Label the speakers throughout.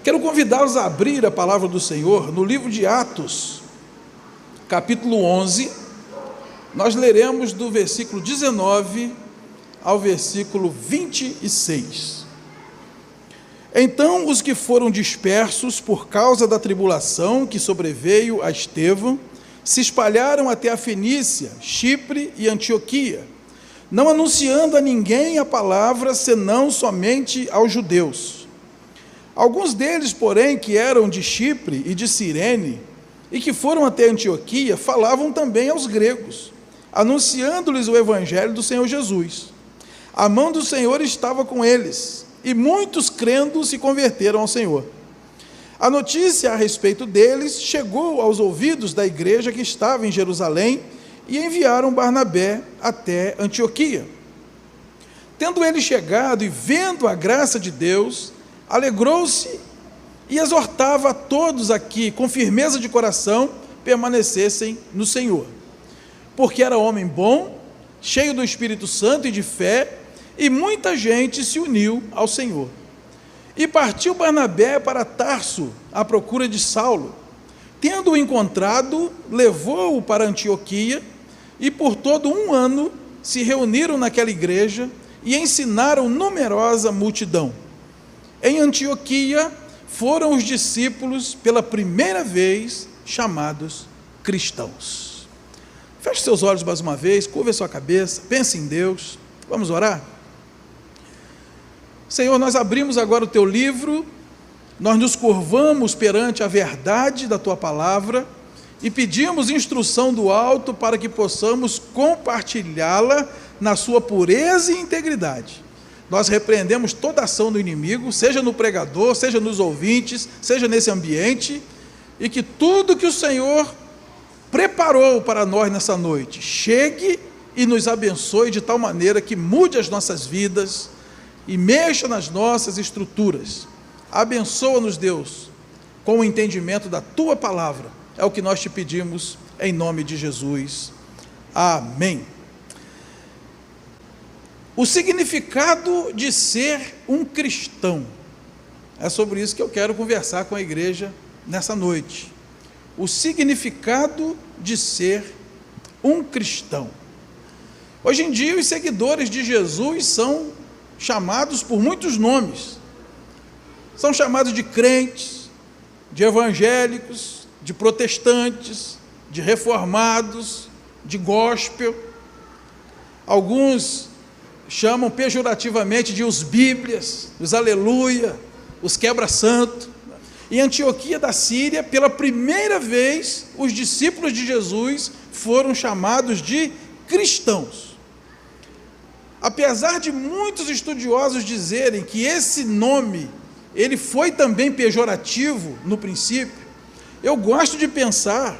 Speaker 1: Quero convidá-los a abrir a palavra do Senhor no livro de Atos, capítulo 11, nós leremos do versículo 19 ao versículo 26. Então os que foram dispersos por causa da tribulação que sobreveio a Estevão, se espalharam até a Fenícia, Chipre e Antioquia, não anunciando a ninguém a palavra, senão somente aos judeus. Alguns deles, porém, que eram de Chipre e de Cirene, e que foram até Antioquia, falavam também aos gregos, anunciando-lhes o evangelho do Senhor Jesus. A mão do Senhor estava com eles, e muitos crendo se converteram ao Senhor. A notícia a respeito deles chegou aos ouvidos da igreja que estava em Jerusalém, e enviaram Barnabé até Antioquia. Tendo ele chegado e vendo a graça de Deus, alegrou-se e exortava a todos aqui, com firmeza de coração, permanecessem no Senhor. Porque era homem bom, cheio do Espírito Santo e de fé, e muita gente se uniu ao Senhor. E partiu Barnabé para Tarso, à procura de Saulo. Tendo-o encontrado, levou-o para Antioquia, e por todo um ano se reuniram naquela igreja, e ensinaram numerosa multidão. Em Antioquia foram os discípulos pela primeira vez chamados cristãos. Feche seus olhos mais uma vez, curva a sua cabeça, pense em Deus. Vamos orar? Senhor, nós abrimos agora o teu livro, nós nos curvamos perante a verdade da tua palavra e pedimos instrução do alto para que possamos compartilhá-la na sua pureza e integridade. Nós repreendemos toda ação do inimigo, seja no pregador, seja nos ouvintes, seja nesse ambiente, e que tudo que o Senhor preparou para nós nessa noite, chegue e nos abençoe de tal maneira que mude as nossas vidas e mexa nas nossas estruturas. Abençoa-nos, Deus, com o entendimento da Tua palavra. É o que nós te pedimos, em nome de Jesus. Amém. O significado de ser um cristão. É sobre isso que eu quero conversar com a igreja nessa noite. O significado de ser um cristão. Hoje em dia, os seguidores de Jesus são chamados por muitos nomes. São chamados de crentes, de evangélicos, de protestantes, de reformados, de gospel. Alguns chamam pejorativamente de os bíblias, os aleluia, os quebra-santo. Em Antioquia da Síria, pela primeira vez, os discípulos de Jesus foram chamados de cristãos. Apesar de muitos estudiosos dizerem que esse nome, ele foi também pejorativo no princípio, eu gosto de pensar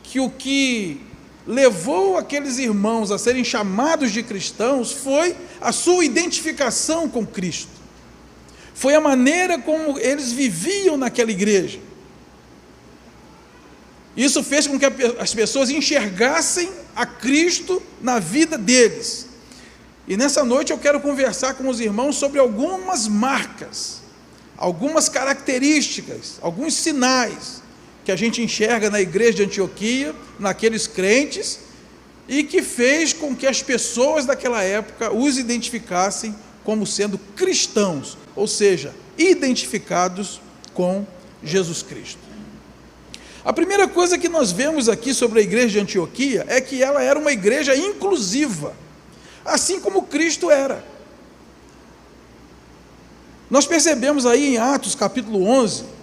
Speaker 1: que o que levou aqueles irmãos a serem chamados de cristãos foi a sua identificação com Cristo. Foi a maneira como eles viviam naquela igreja. Isso fez com que as pessoas enxergassem a Cristo na vida deles. E nessa noite eu quero conversar com os irmãos sobre algumas marcas, algumas características, alguns sinais que a gente enxerga na igreja de Antioquia, naqueles crentes, e que fez com que as pessoas daquela época os identificassem como sendo cristãos, ou seja, identificados com Jesus Cristo. A primeira coisa que nós vemos aqui sobre a igreja de Antioquia é que ela era uma igreja inclusiva, assim como Cristo era. Nós percebemos aí em Atos capítulo 11,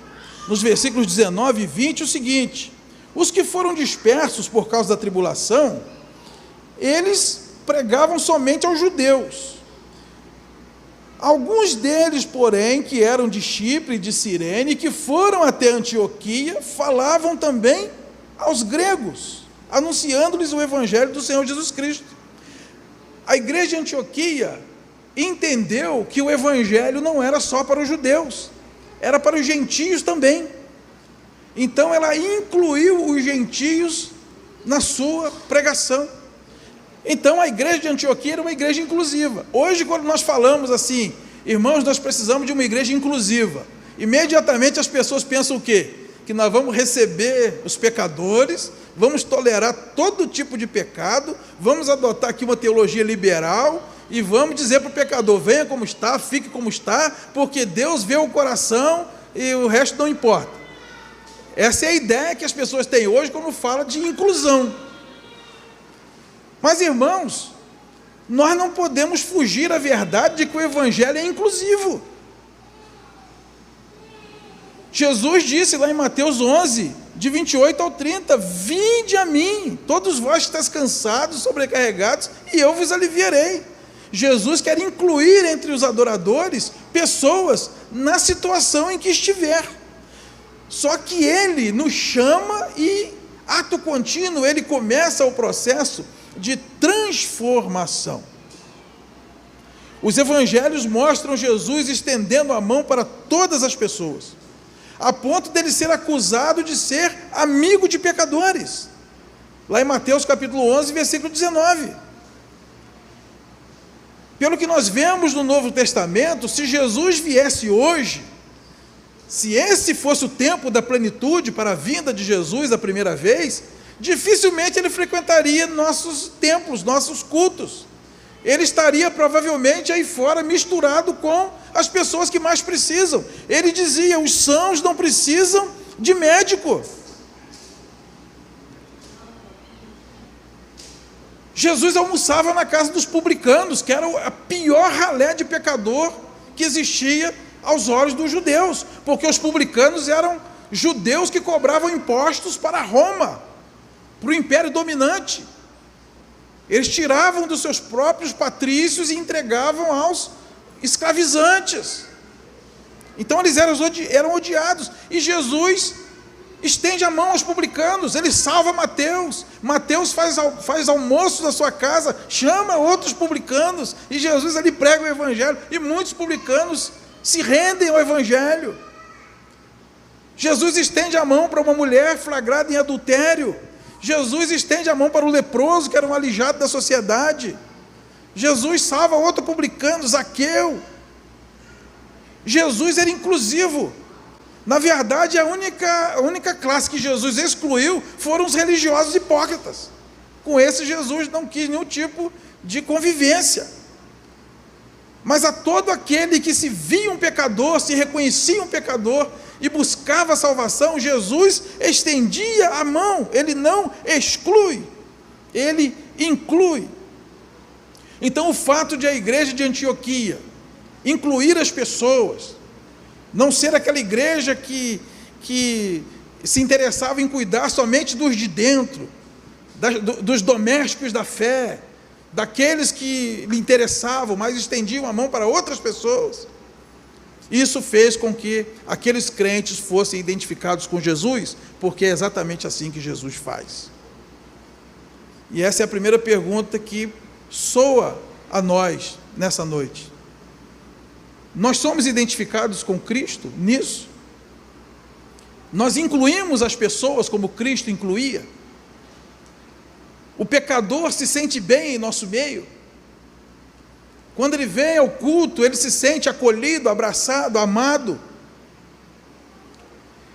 Speaker 1: nos versículos 19 e 20, o seguinte: os que foram dispersos por causa da tribulação, eles pregavam somente aos judeus. Alguns deles, porém, que eram de Chipre e de Cirene, que foram até Antioquia, falavam também aos gregos, anunciando-lhes o evangelho do Senhor Jesus Cristo. A igreja de Antioquia entendeu que o evangelho não era só para os judeus, era para os gentios também. Então ela incluiu os gentios na sua pregação. Então a igreja de Antioquia era uma igreja inclusiva. Hoje, quando nós falamos assim, irmãos, nós precisamos de uma igreja inclusiva, imediatamente as pessoas pensam o quê? Que nós vamos receber os pecadores, vamos tolerar todo tipo de pecado, vamos adotar aqui uma teologia liberal e vamos dizer para o pecador: venha como está, fique como está, porque Deus vê o coração e o resto não importa. Essa é a ideia que as pessoas têm hoje quando fala de inclusão. Mas, irmãos, nós não podemos fugir à verdade de que o evangelho é inclusivo. Jesus disse lá em Mateus 11, de 28 ao 30, vinde a mim, todos vós que estáis cansados, sobrecarregados, e eu vos aliviarei. Jesus quer incluir entre os adoradores pessoas na situação em que estiver. Só que Ele nos chama e, ato contínuo, Ele começa o processo de transformação. Os evangelhos mostram Jesus estendendo a mão para todas as pessoas, a ponto dele ser acusado de ser amigo de pecadores, lá em Mateus capítulo 11, versículo 19. Pelo que nós vemos no Novo Testamento, se Jesus viesse hoje, se esse fosse o tempo da plenitude para a vinda de Jesus a primeira vez, dificilmente ele frequentaria nossos templos, nossos cultos. Ele estaria provavelmente aí fora misturado com as pessoas que mais precisam. Ele dizia: os sãos não precisam de médico. Jesus almoçava na casa dos publicanos, que era a pior ralé de pecador que existia aos olhos dos judeus, porque os publicanos eram judeus que cobravam impostos para Roma, para o império dominante. Eles tiravam dos seus próprios patrícios e entregavam aos escravizantes. Então eles eram odiados, e Jesus estende a mão aos publicanos. Ele salva Mateus. Mateus faz almoço na sua casa, chama outros publicanos, e Jesus ali prega o evangelho, e muitos publicanos se rendem ao evangelho. Jesus estende a mão para uma mulher flagrada em adultério. Jesus estende a mão para o leproso, que era um aleijado da sociedade. Jesus salva outro publicano, Zaqueu. Jesus era inclusivo. Na verdade, a única classe que Jesus excluiu foram os religiosos hipócritas. Com esse, Jesus não quis nenhum tipo de convivência. Mas a todo aquele que se via um pecador, se reconhecia um pecador e buscava a salvação, Jesus estendia a mão. Ele não exclui, ele inclui. Então, o fato de a igreja de Antioquia incluir as pessoas, não ser aquela igreja que se interessava em cuidar somente dos de dentro, dos domésticos da fé, daqueles que lhe interessavam, mas estendiam a mão para outras pessoas, isso fez com que aqueles crentes fossem identificados com Jesus, porque é exatamente assim que Jesus faz. E essa é a primeira pergunta que soa a nós nessa noite. Nós somos identificados com Cristo nisso? Nós incluímos as pessoas como Cristo incluía? O pecador se sente bem em nosso meio? Quando ele vem ao culto, ele se sente acolhido, abraçado, amado?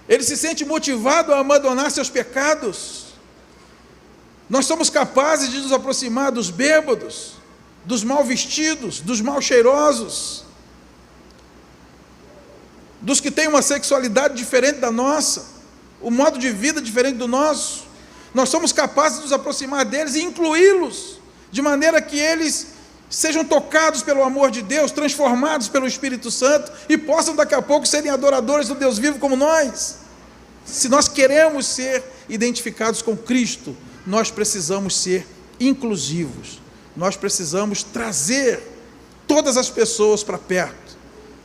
Speaker 1: Ele se sente motivado a abandonar seus pecados? Nós somos capazes de nos aproximar dos bêbados, dos mal vestidos, dos mal cheirosos, dos que têm uma sexualidade diferente da nossa, o modo de vida diferente do nosso. Nós somos capazes de nos aproximar deles e incluí-los, de maneira que eles sejam tocados pelo amor de Deus, transformados pelo Espírito Santo, e possam daqui a pouco serem adoradores do Deus vivo como nós. Se nós queremos ser identificados com Cristo, nós precisamos ser inclusivos, nós precisamos trazer todas as pessoas para perto,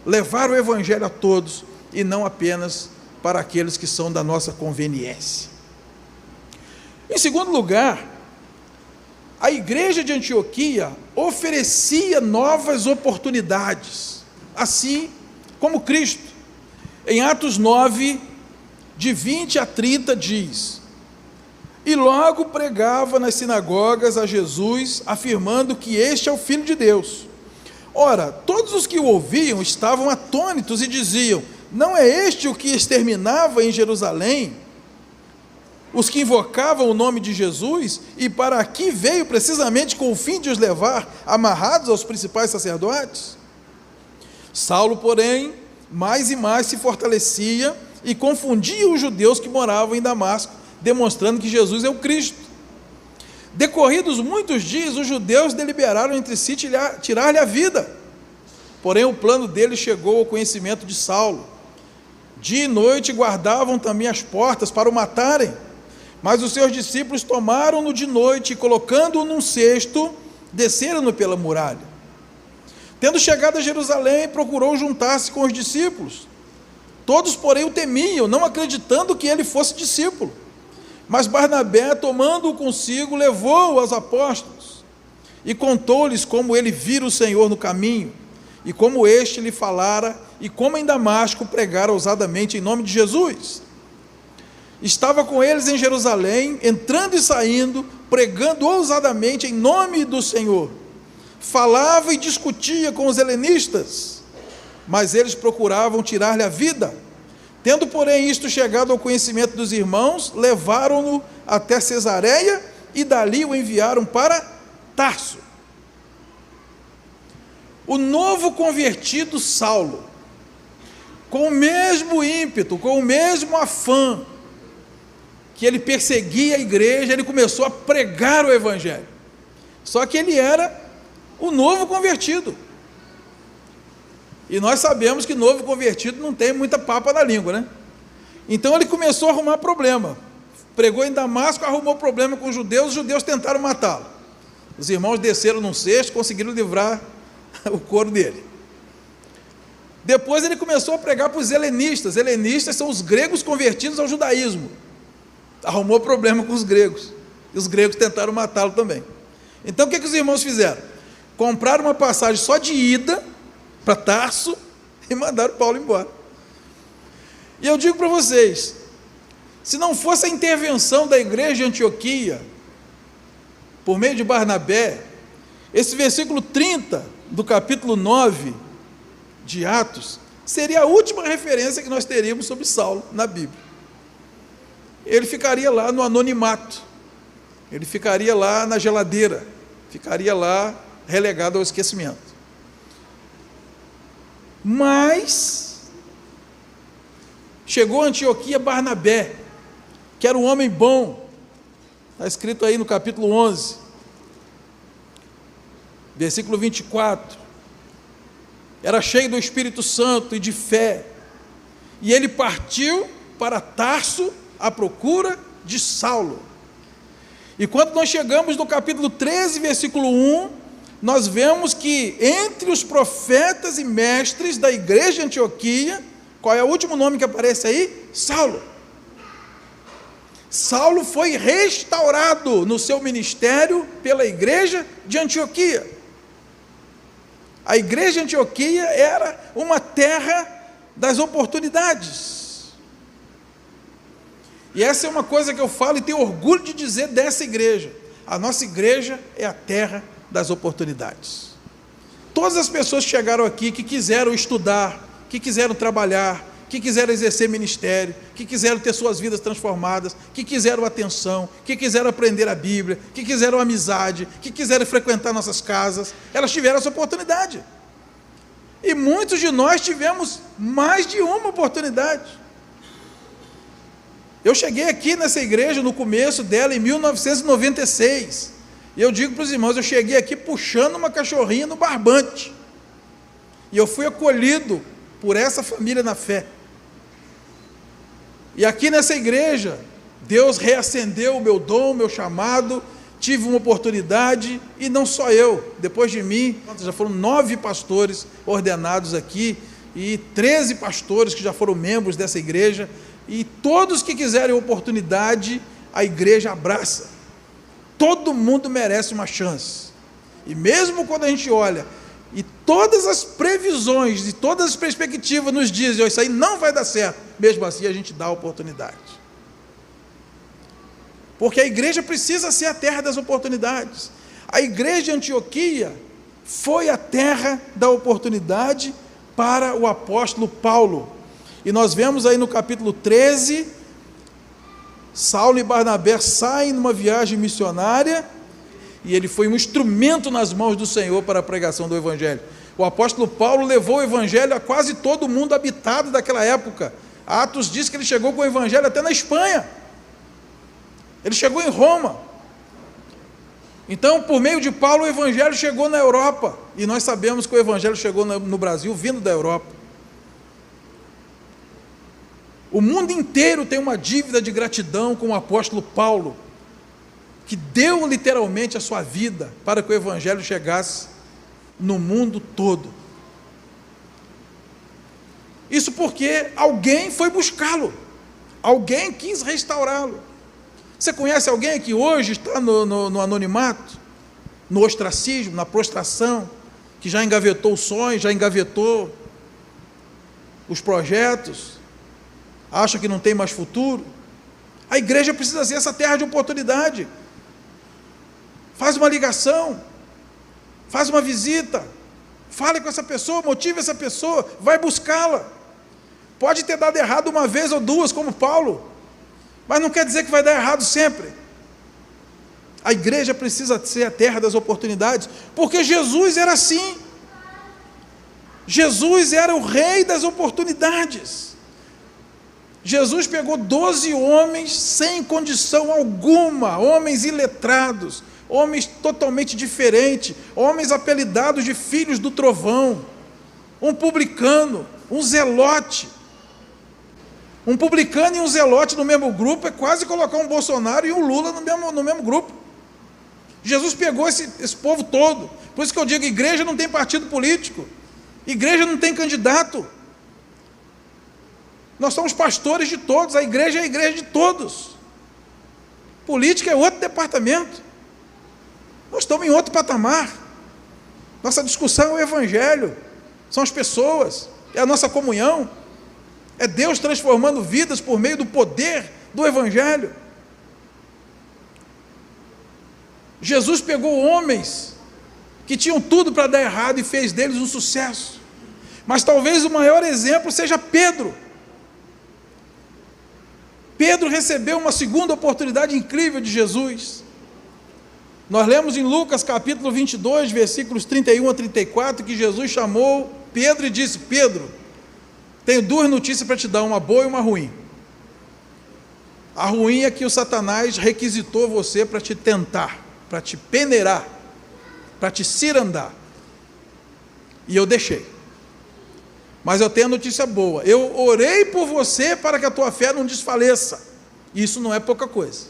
Speaker 1: levar o evangelho a todos, e não apenas para aqueles que são da nossa conveniência. Em segundo lugar, a igreja de Antioquia oferecia novas oportunidades, assim como Cristo. Em Atos 9, de 20 a 30 diz: E logo pregava nas sinagogas a Jesus, afirmando que este é o Filho de Deus. Ora, todos os que o ouviam estavam atônitos e diziam: não é este o que exterminava em Jerusalém os que invocavam o nome de Jesus, e para aqui veio precisamente com o fim de os levar amarrados aos principais sacerdotes? Saulo, porém, mais e mais se fortalecia e confundia os judeus que moravam em Damasco, demonstrando que Jesus é o Cristo. Decorridos muitos dias, os judeus deliberaram entre si tirar-lhe a vida. Porém, o plano deles chegou ao conhecimento de Saulo. Dia e noite guardavam também as portas para o matarem. Mas os seus discípulos tomaram-no de noite e, colocando-o num cesto, desceram-no pela muralha. Tendo chegado a Jerusalém, procurou juntar-se com os discípulos. Todos, porém, o temiam, não acreditando que ele fosse discípulo. Mas Barnabé, tomando-o consigo, levou-o aos apóstolos e contou-lhes como ele vira o Senhor no caminho, e como este lhe falara, e como em Damasco pregara ousadamente em nome de Jesus. Estava com eles em Jerusalém, entrando e saindo, pregando ousadamente em nome do Senhor. Falava e discutia com os helenistas, mas eles procuravam tirar-lhe a vida. Tendo, porém, isto chegado ao conhecimento dos irmãos, levaram-no até Cesareia e dali o enviaram para Tarso. O novo convertido Saulo, com o mesmo ímpeto, com o mesmo afã que ele perseguia a igreja, ele começou a pregar o evangelho. Só que ele era o novo convertido. E nós sabemos que novo convertido não tem muita papa na língua, né? Então ele começou a arrumar problema. Pregou em Damasco, arrumou problema com os judeus tentaram matá-lo. Os irmãos desceram num cesto, conseguiram livrar o couro dele. Depois ele começou a pregar para os helenistas. Helenistas são os gregos convertidos ao judaísmo. Arrumou problema com os gregos. E os gregos tentaram matá-lo também. Então o que os irmãos fizeram? Compraram uma passagem só de ida para Tarso e mandaram Paulo embora. E eu digo para vocês, se não fosse a intervenção da igreja de Antioquia, por meio de Barnabé, esse versículo 30 do capítulo 9 de Atos, seria a última referência que nós teríamos sobre Saulo na Bíblia. Ele ficaria lá no anonimato, ele ficaria lá na geladeira, ficaria lá relegado ao esquecimento. Mas chegou a Antioquia Barnabé, que era um homem bom, está escrito aí no capítulo 11, versículo 24, era cheio do Espírito Santo e de fé, e ele partiu para Tarso à procura de Saulo. E quando nós chegamos no capítulo 13, versículo 1, nós vemos que entre os profetas e mestres da igreja de Antioquia, qual é o último nome que aparece aí? Saulo. Saulo foi restaurado no seu ministério pela igreja de Antioquia. A igreja de Antioquia era uma terra das oportunidades. E essa é uma coisa que eu falo e tenho orgulho de dizer dessa igreja. A nossa igreja é a terra das oportunidades. Todas as pessoas que chegaram aqui, que quiseram estudar, que quiseram trabalhar, que quiseram exercer ministério, que quiseram ter suas vidas transformadas, que quiseram atenção, que quiseram aprender a Bíblia, que quiseram amizade, que quiseram frequentar nossas casas, elas tiveram essa oportunidade. E muitos de nós tivemos mais de uma oportunidade. Eu cheguei aqui nessa igreja no começo dela em 1996, e eu digo para os irmãos, eu cheguei aqui puxando uma cachorrinha no barbante, e eu fui acolhido por essa família na fé. E aqui nessa igreja, Deus reacendeu o meu dom, o meu chamado, tive uma oportunidade, e não só eu, depois de mim, já foram 9 pastores ordenados aqui, e 13 pastores que já foram membros dessa igreja, e todos que quiserem oportunidade, a igreja abraça. Todo mundo merece uma chance. E mesmo quando a gente olha, e todas as previsões, e todas as perspectivas nos dizem, isso aí não vai dar certo, mesmo assim a gente dá a oportunidade. porque a igreja precisa ser a terra das oportunidades. A igreja de Antioquia foi a terra da oportunidade para o apóstolo Paulo. E nós vemos aí no capítulo 13, Saulo e Barnabé saem numa viagem missionária, e ele foi um instrumento nas mãos do Senhor para a pregação do evangelho. O apóstolo Paulo levou o evangelho a quase todo mundo habitado daquela época. Atos diz que ele chegou com o evangelho até na Espanha. Ele chegou em Roma. Então, por meio de Paulo, o evangelho chegou na Europa, e nós sabemos que o evangelho chegou no Brasil vindo da Europa. O mundo inteiro tem uma dívida de gratidão com o apóstolo Paulo, que deu literalmente a sua vida para que o evangelho chegasse no mundo todo. Isso porque alguém foi buscá-lo, alguém quis restaurá-lo. Você conhece alguém que hoje está no anonimato, no ostracismo, na prostração, que já engavetou os sonhos, já engavetou os projetos, acha que não tem mais futuro? A igreja precisa ser essa terra de oportunidade. Faz uma ligação, faz uma visita, fale com essa pessoa, motive essa pessoa, vai buscá-la. Pode ter dado errado uma vez ou duas, como Paulo, mas não quer dizer que vai dar errado sempre. A igreja precisa ser a terra das oportunidades, porque Jesus era assim. Jesus era o rei das oportunidades. Jesus pegou 12 homens sem condição alguma, homens iletrados, homens totalmente diferentes, homens apelidados de filhos do trovão, um publicano, um zelote. Um publicano e um zelote no mesmo grupo é quase colocar um Bolsonaro e um Lula no mesmo grupo. Jesus pegou esse povo todo. Por isso que eu digo, igreja não tem partido político, igreja não tem candidato. Nós somos pastores de todos, a igreja é a igreja de todos. Política é outro departamento. Nós estamos em outro patamar. Nossa discussão é o evangelho, são as pessoas, é a nossa comunhão, é Deus transformando vidas por meio do poder do evangelho. Jesus pegou homens que tinham tudo para dar errado e fez deles um sucesso. Mas talvez o maior exemplo seja Pedro. Pedro recebeu uma segunda oportunidade incrível de Jesus. Nós lemos em Lucas capítulo 22, versículos 31 a 34, que Jesus chamou Pedro e disse: Pedro, tenho duas notícias para te dar, uma boa e uma ruim. A ruim é que o Satanás requisitou você para te tentar, para te peneirar, para te cirandar. E eu deixei. Mas eu tenho a notícia boa. Eu orei por você para que a tua fé não desfaleça. Isso não é pouca coisa.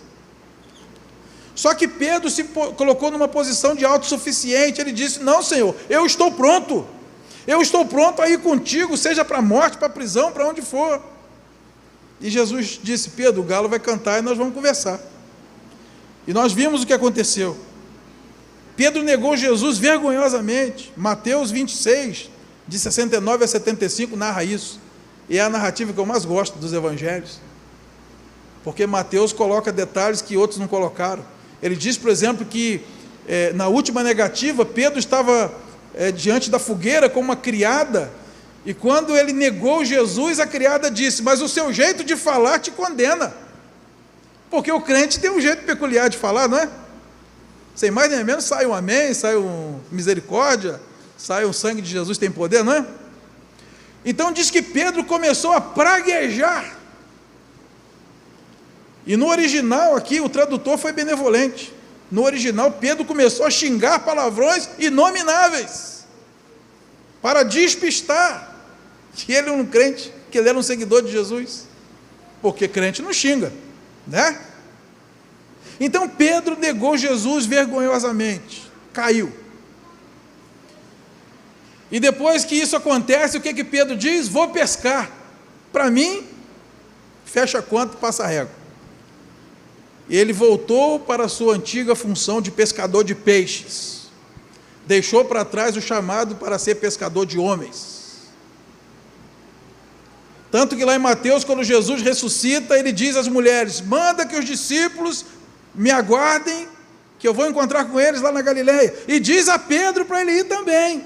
Speaker 1: Só que Pedro se colocou numa posição de autossuficiente. Ele disse: não, Senhor, eu estou pronto. Eu estou pronto a ir contigo, seja para a morte, para a prisão, para onde for. E Jesus disse: Pedro, o galo vai cantar e nós vamos conversar. E nós vimos o que aconteceu. Pedro negou Jesus vergonhosamente. Mateus 26, de 69 a 75, narra isso. E é a narrativa que eu mais gosto dos evangelhos. Porque Mateus coloca detalhes que outros não colocaram. Ele diz, por exemplo, que na última negativa, Pedro estava diante da fogueira com uma criada, e quando ele negou Jesus, a criada disse: mas o seu jeito de falar te condena. Porque o crente tem um jeito peculiar de falar, não é? Sem mais nem menos, sai um amém, sai um misericórdia, sai o sangue de Jesus tem poder, não é? Então diz que Pedro começou a praguejar. E no original aqui, o tradutor foi benevolente. No original, Pedro começou a xingar palavrões inomináveis, para despistar que ele era um crente, que ele era um seguidor de Jesus. Porque crente não xinga, né? Então Pedro negou Jesus vergonhosamente, caiu. E depois que isso acontece, o que Pedro diz? Vou pescar. Para mim, fecha a conta e passa a régua. E ele voltou para a sua antiga função de pescador de peixes. Deixou para trás o chamado para ser pescador de homens. Tanto que lá em Mateus, quando Jesus ressuscita, ele diz às mulheres: manda que os discípulos me aguardem, que eu vou encontrar com eles lá na Galileia. E diz a Pedro para ele ir também.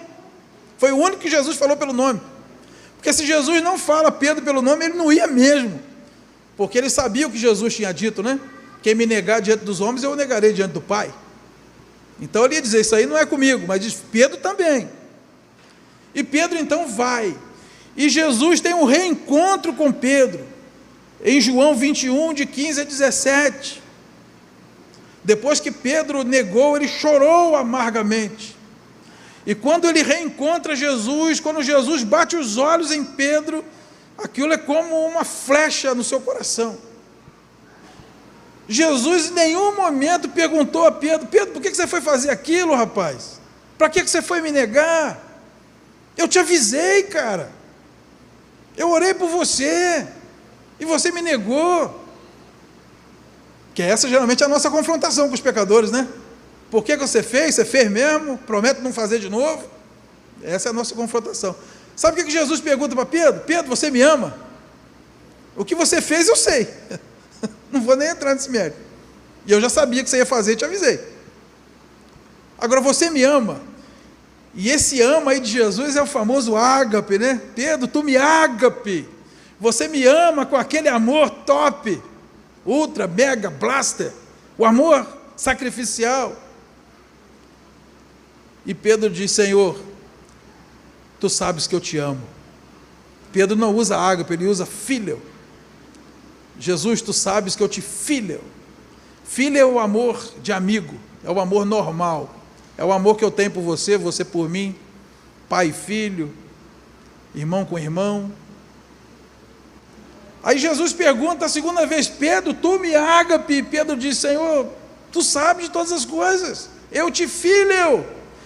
Speaker 1: Foi o único que Jesus falou pelo nome. Porque se Jesus não fala Pedro pelo nome, ele não ia mesmo. Porque ele sabia o que Jesus tinha dito, né? Quem me negar diante dos homens, eu o negarei diante do Pai. Então ele ia dizer, isso aí não é comigo, mas diz Pedro também. E Pedro então vai. E Jesus tem um reencontro com Pedro, em João 21, de 15 a 17. Depois que Pedro negou, ele chorou amargamente. E quando ele reencontra Jesus, quando Jesus bate os olhos em Pedro, aquilo é como uma flecha no seu coração. Jesus em nenhum momento perguntou a Pedro, Pedro, por que você foi fazer aquilo, rapaz? Para que você foi me negar? Eu te avisei, cara. Eu orei por você, e você me negou. Que essa geralmente é a nossa confrontação com os pecadores, né? Por que você fez? Você fez mesmo? Promete não fazer de novo? Essa é a nossa confrontação. Sabe o que Jesus pergunta para Pedro? Pedro, você me ama? O que você fez eu sei. Não vou nem entrar nesse mérito. E eu já sabia que você ia fazer e te avisei. Agora você me ama. E esse ama aí de Jesus é o famoso ágape, né? Pedro, tu me ágape. Você me ama com aquele amor top, ultra, mega, blaster. O amor sacrificial. E Pedro diz, Senhor, tu sabes que eu te amo. Pedro não usa ágape, ele usa filho. Jesus, tu sabes que eu te filho. Filho é o amor de amigo, é o amor normal, é o amor que eu tenho por você, você por mim, pai e filho, irmão com irmão. Aí Jesus pergunta a segunda vez, Pedro, tu me ágape? Pedro diz, Senhor, tu sabes de todas as coisas, eu te filho.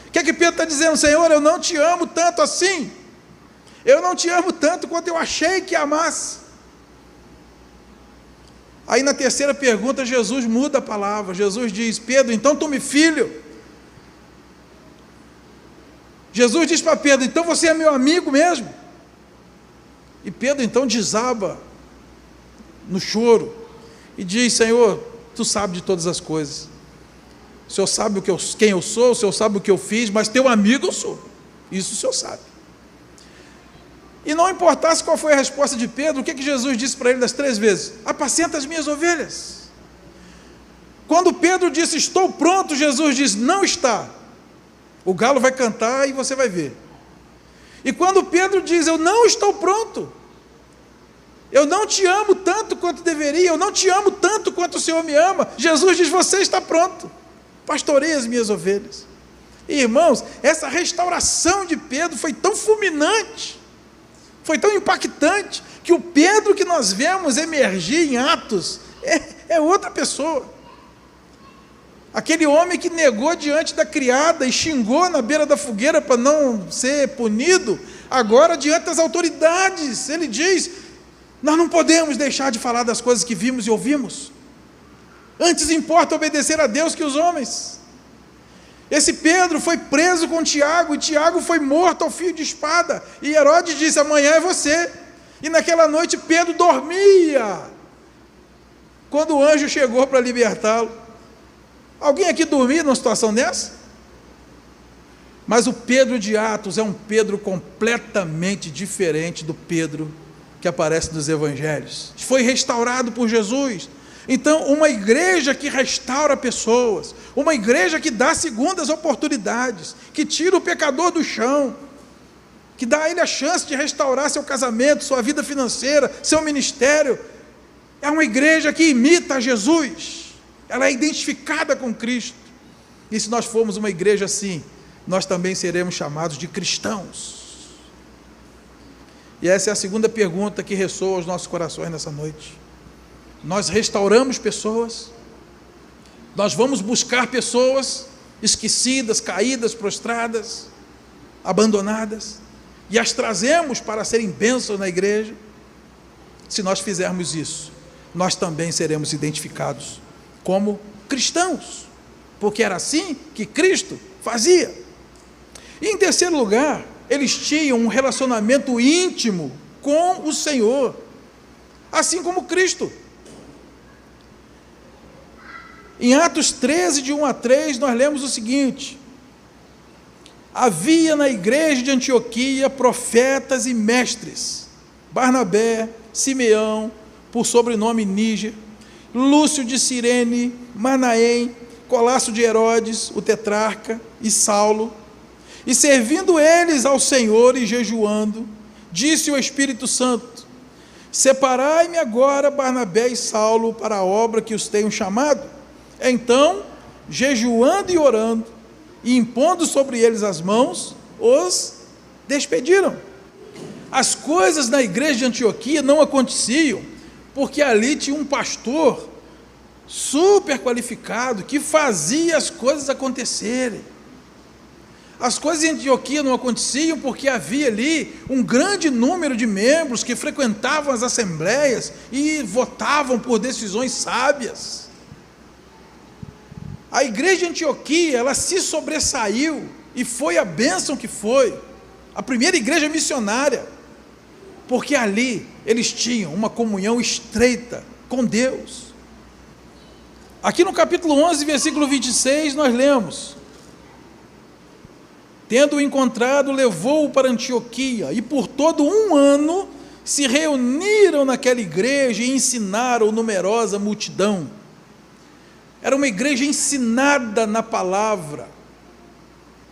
Speaker 1: O que é que Pedro está dizendo? Senhor, eu não te amo tanto assim, eu não te amo tanto quanto eu achei que amasse. Aí na terceira pergunta, Jesus muda a palavra, Jesus diz, Pedro, então tu me filho. Jesus diz para Pedro, então você é meu amigo mesmo? E Pedro então desaba no choro, e diz, Senhor, tu sabes de todas as coisas, o Senhor sabe quem eu sou, o Senhor sabe o que eu fiz, mas teu amigo eu sou, isso o Senhor sabe. E não importasse qual foi a resposta de Pedro, o que Jesus disse para ele das 3 vezes? Apacenta as minhas ovelhas. Quando Pedro disse, estou pronto, Jesus diz, não está. O galo vai cantar e você vai ver. E quando Pedro diz, eu não estou pronto, eu não te amo tanto quanto deveria, eu não te amo tanto quanto o Senhor me ama, Jesus diz, você está pronto, pastoreie as minhas ovelhas. E, irmãos, essa restauração de Pedro foi tão fulminante, foi tão impactante, que o Pedro que nós vemos emergir em Atos, é outra pessoa. Aquele homem que negou diante da criada e xingou na beira da fogueira para não ser punido, agora diante das autoridades, ele diz, nós não podemos deixar de falar das coisas que vimos e ouvimos, antes importa obedecer a Deus que os homens. Esse Pedro foi preso com Tiago, e Tiago foi morto ao fio de espada, e Herodes disse, amanhã é você, e naquela noite Pedro dormia, quando o anjo chegou para libertá-lo. Alguém aqui dormia numa situação dessa? Mas o Pedro de Atos é um Pedro completamente diferente do Pedro que aparece nos evangelhos. Foi restaurado por Jesus. Então, uma igreja que restaura pessoas, uma igreja que dá segundas oportunidades, que tira o pecador do chão, que dá a ele a chance de restaurar seu casamento, sua vida financeira, seu ministério, é uma igreja que imita Jesus, ela é identificada com Cristo. E se nós formos uma igreja assim, nós também seremos chamados de cristãos. E essa é a segunda pergunta que ressoa aos nossos corações nessa noite. Nós restauramos pessoas, nós vamos buscar pessoas esquecidas, caídas, prostradas, abandonadas, e as trazemos para serem bênçãos na igreja. Se nós fizermos isso, nós também seremos identificados como cristãos, porque era assim que Cristo fazia. E em terceiro lugar, eles tinham um relacionamento íntimo com o Senhor, assim como Cristo. Em Atos 13, de 1 a 3, nós lemos o seguinte: havia na igreja de Antioquia profetas e mestres, Barnabé, Simeão, por sobrenome Níger, Lúcio de Cirene, Manaém, Colasso de Herodes, o tetrarca, e Saulo. E servindo eles ao Senhor e jejuando, disse o Espírito Santo: separai-me agora Barnabé e Saulo para a obra que os tenho chamado. Então, jejuando e orando, e impondo sobre eles as mãos, os despediram. As coisas na igreja de Antioquia não aconteciam porque ali tinha um pastor super qualificado que fazia as coisas acontecerem. As coisas em Antioquia não aconteciam porque havia ali um grande número de membros que frequentavam as assembleias e votavam por decisões sábias. A igreja de Antioquia, ela se sobressaiu e foi a bênção que foi, a primeira igreja missionária, porque ali eles tinham uma comunhão estreita com Deus. Aqui no capítulo 11, versículo 26, nós lemos: tendo-o encontrado, levou-o para Antioquia, e por todo um ano se reuniram naquela igreja e ensinaram numerosa multidão. Era uma igreja ensinada na palavra.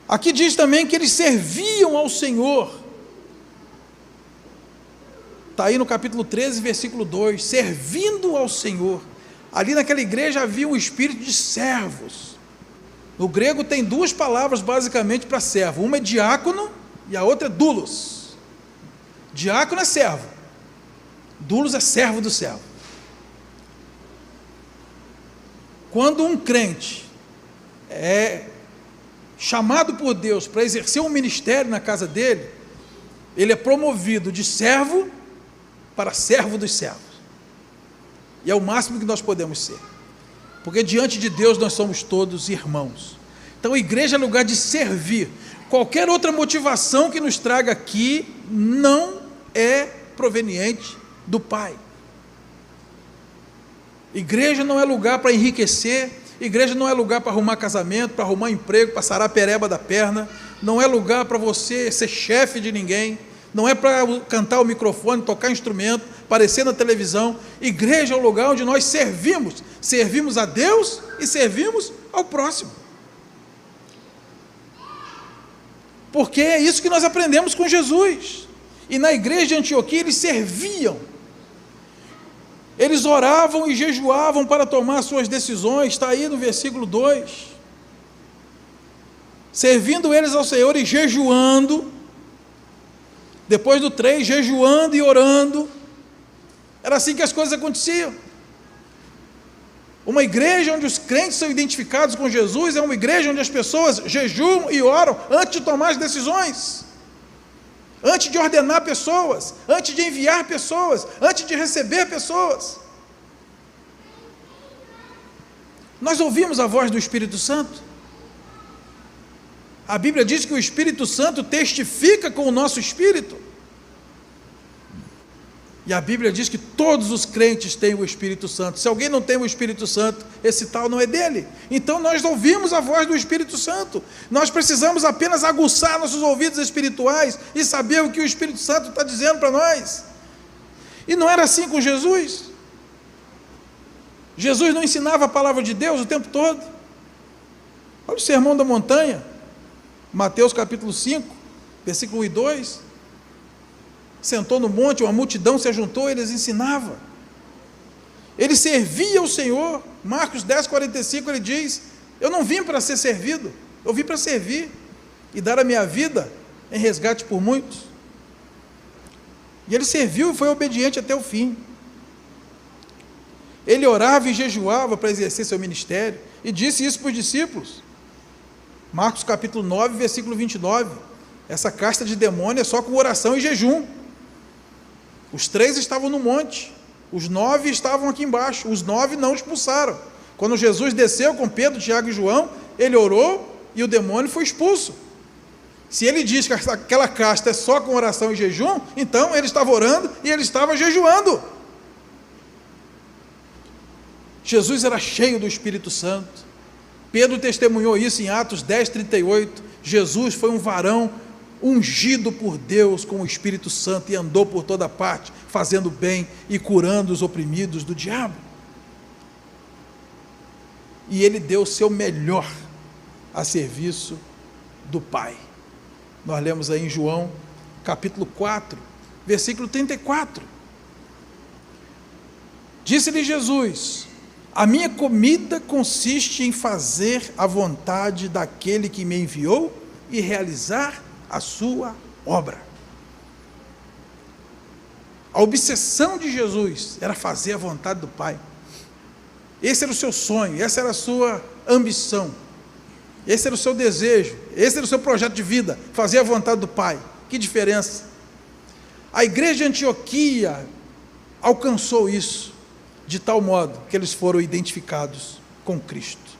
Speaker 1: Aqui diz também que eles serviam ao Senhor. Está aí no capítulo 13, versículo 2, servindo ao Senhor. Ali naquela igreja havia um espírito de servos. No grego tem duas palavras basicamente para servo. Uma é diácono e a outra é doulos. Diácono é servo. Doulos é servo do servo. Quando um crente é chamado por Deus para exercer um ministério na casa dele, ele é promovido de servo para servo dos servos. E é o máximo que nós podemos ser. Porque diante de Deus nós somos todos irmãos. Então a igreja é lugar de servir. Qualquer outra motivação que nos traga aqui não é proveniente do Pai. Igreja não é lugar para enriquecer, igreja não é lugar para arrumar casamento, para arrumar emprego, para sarar a pereba da perna, não é lugar para você ser chefe de ninguém, não é para cantar o microfone, tocar instrumento, aparecer na televisão. Igreja é o lugar onde nós servimos a Deus e servimos ao próximo. Porque é isso que nós aprendemos com Jesus. E na igreja de Antioquia eles serviam. Eles oravam e jejuavam para tomar suas decisões. Está aí no versículo 2. Servindo eles ao Senhor e jejuando. Depois do 3, jejuando e orando. Era assim que as coisas aconteciam. Uma igreja onde os crentes são identificados com Jesus é uma igreja onde as pessoas jejuam e oram antes de tomar as decisões, antes de ordenar pessoas, antes de enviar pessoas, antes de receber pessoas. Nós ouvimos a voz do Espírito Santo. A Bíblia diz que o Espírito Santo testifica com o nosso espírito. E a Bíblia diz que todos os crentes têm o Espírito Santo. Se alguém não tem o Espírito Santo, esse tal não é dele. Então nós ouvimos a voz do Espírito Santo. Nós precisamos apenas aguçar nossos ouvidos espirituais e saber o que o Espírito Santo está dizendo para nós. E não era assim com Jesus. Jesus não ensinava a palavra de Deus o tempo todo. Olha o Sermão da Montanha, Mateus capítulo 5, versículo 1 e 2. Sentou no monte, uma multidão se ajuntou, eles ensinavam. Ele servia ao Senhor. Marcos 10, 45, ele diz: eu não vim para ser servido, eu vim para servir e dar a minha vida em resgate por muitos. E ele serviu e foi obediente até o fim. Ele orava e jejuava para exercer seu ministério, e disse isso para os discípulos. Marcos capítulo 9, versículo 29. Essa casta de demônio é só com oração e jejum. Os 3 estavam no monte, os 9 estavam aqui embaixo, os 9 não expulsaram. Quando Jesus desceu com Pedro, Tiago e João, ele orou e o demônio foi expulso. Se ele diz que aquela casta é só com oração e jejum, então ele estava orando e ele estava jejuando. Jesus era cheio do Espírito Santo. Pedro testemunhou isso em Atos 10:38. Jesus foi um varão ungido por Deus com o Espírito Santo e andou por toda parte, fazendo bem e curando os oprimidos do diabo. E ele deu o seu melhor a serviço do Pai. Nós lemos aí em João, capítulo 4, versículo 34. Disse-lhe Jesus: a minha comida consiste em fazer a vontade daquele que me enviou e realizar a sua obra. A obsessão de Jesus era fazer a vontade do Pai. Esse era o seu sonho, essa era a sua ambição, esse era o seu desejo, esse era o seu projeto de vida, fazer a vontade do Pai. Que diferença! A igreja de Antioquia alcançou isso, de tal modo que eles foram identificados com Cristo.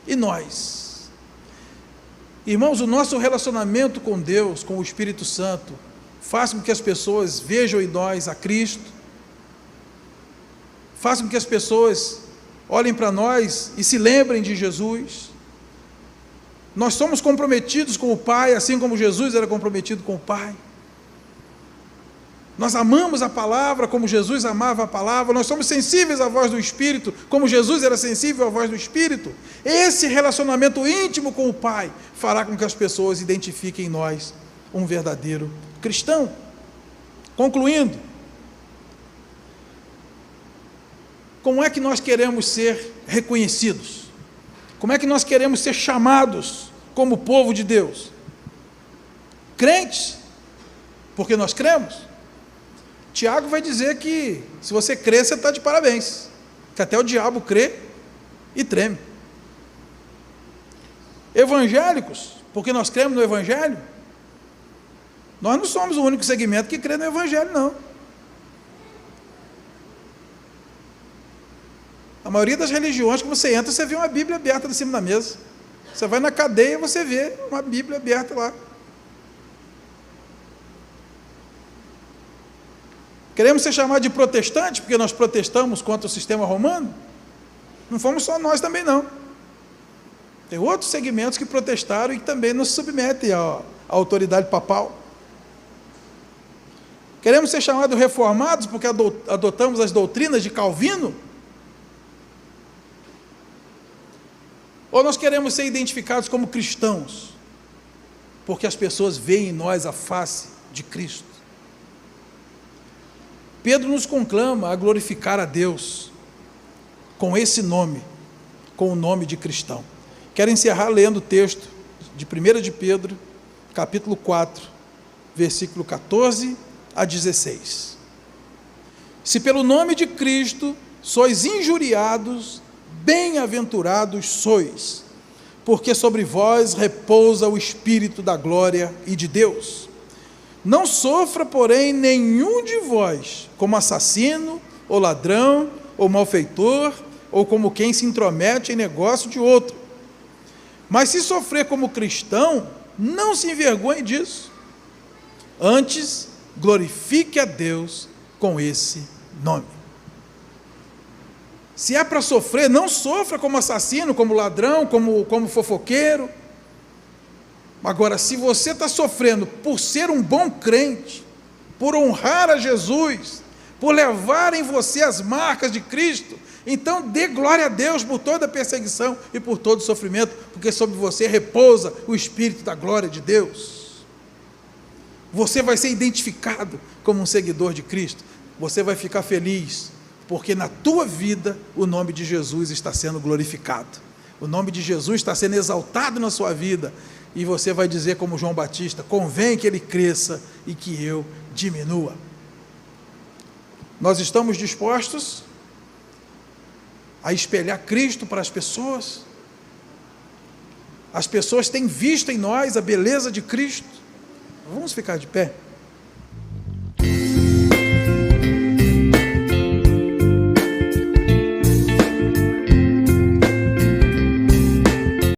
Speaker 1: E nós? Irmãos, o nosso relacionamento com Deus, com o Espírito Santo, faz com que as pessoas vejam em nós a Cristo, faz com que as pessoas olhem para nós e se lembrem de Jesus. Nós somos comprometidos com o Pai, assim como Jesus era comprometido com o Pai. Nós amamos a palavra como Jesus amava a palavra, nós somos sensíveis à voz do Espírito, como Jesus era sensível à voz do Espírito. Esse relacionamento íntimo com o Pai fará com que as pessoas identifiquem em nós um verdadeiro cristão. Concluindo, como é que nós queremos ser reconhecidos? Como é que nós queremos ser chamados como povo de Deus? Crentes, porque nós cremos. Tiago vai dizer que se você crê, você está de parabéns, que até o diabo crê e treme. Evangélicos, porque nós cremos no Evangelho. Nós não somos o único segmento que crê no Evangelho, não. A maioria das religiões que você entra, você vê uma Bíblia aberta em cima da mesa. Você vai na cadeia, você vê uma Bíblia aberta lá. Queremos ser chamados de protestantes, porque nós protestamos contra o sistema romano? Não fomos só nós também, não. Tem outros segmentos que protestaram e que também não se submetem à autoridade papal. Queremos ser chamados reformados, porque adotamos as doutrinas de Calvino? Ou nós queremos ser identificados como cristãos, porque as pessoas veem em nós a face de Cristo? Pedro nos conclama a glorificar a Deus com esse nome, com o nome de cristão. Quero encerrar lendo o texto de 1 de Pedro, capítulo 4, versículo 14 a 16. Se pelo nome de Cristo sois injuriados, bem-aventurados sois, porque sobre vós repousa o Espírito da glória e de Deus. Não sofra, porém, nenhum de vós como assassino, ou ladrão, ou malfeitor, ou como quem se intromete em negócio de outro. Mas se sofrer como cristão, não se envergonhe disso. Antes, glorifique a Deus com esse nome. Se é para sofrer, não sofra como assassino, como ladrão, como fofoqueiro. Agora, se você está sofrendo por ser um bom crente, por honrar a Jesus, por levar em você as marcas de Cristo, então dê glória a Deus por toda a perseguição e por todo o sofrimento, porque sobre você repousa o Espírito da glória de Deus. Você vai ser identificado como um seguidor de Cristo, você vai ficar feliz, porque na tua vida o nome de Jesus está sendo glorificado, o nome de Jesus está sendo exaltado na sua vida, e você vai dizer como João Batista: convém que ele cresça e que eu diminua. Nós estamos dispostos a espelhar Cristo para as pessoas? As pessoas têm visto em nós a beleza de Cristo? Vamos ficar de pé?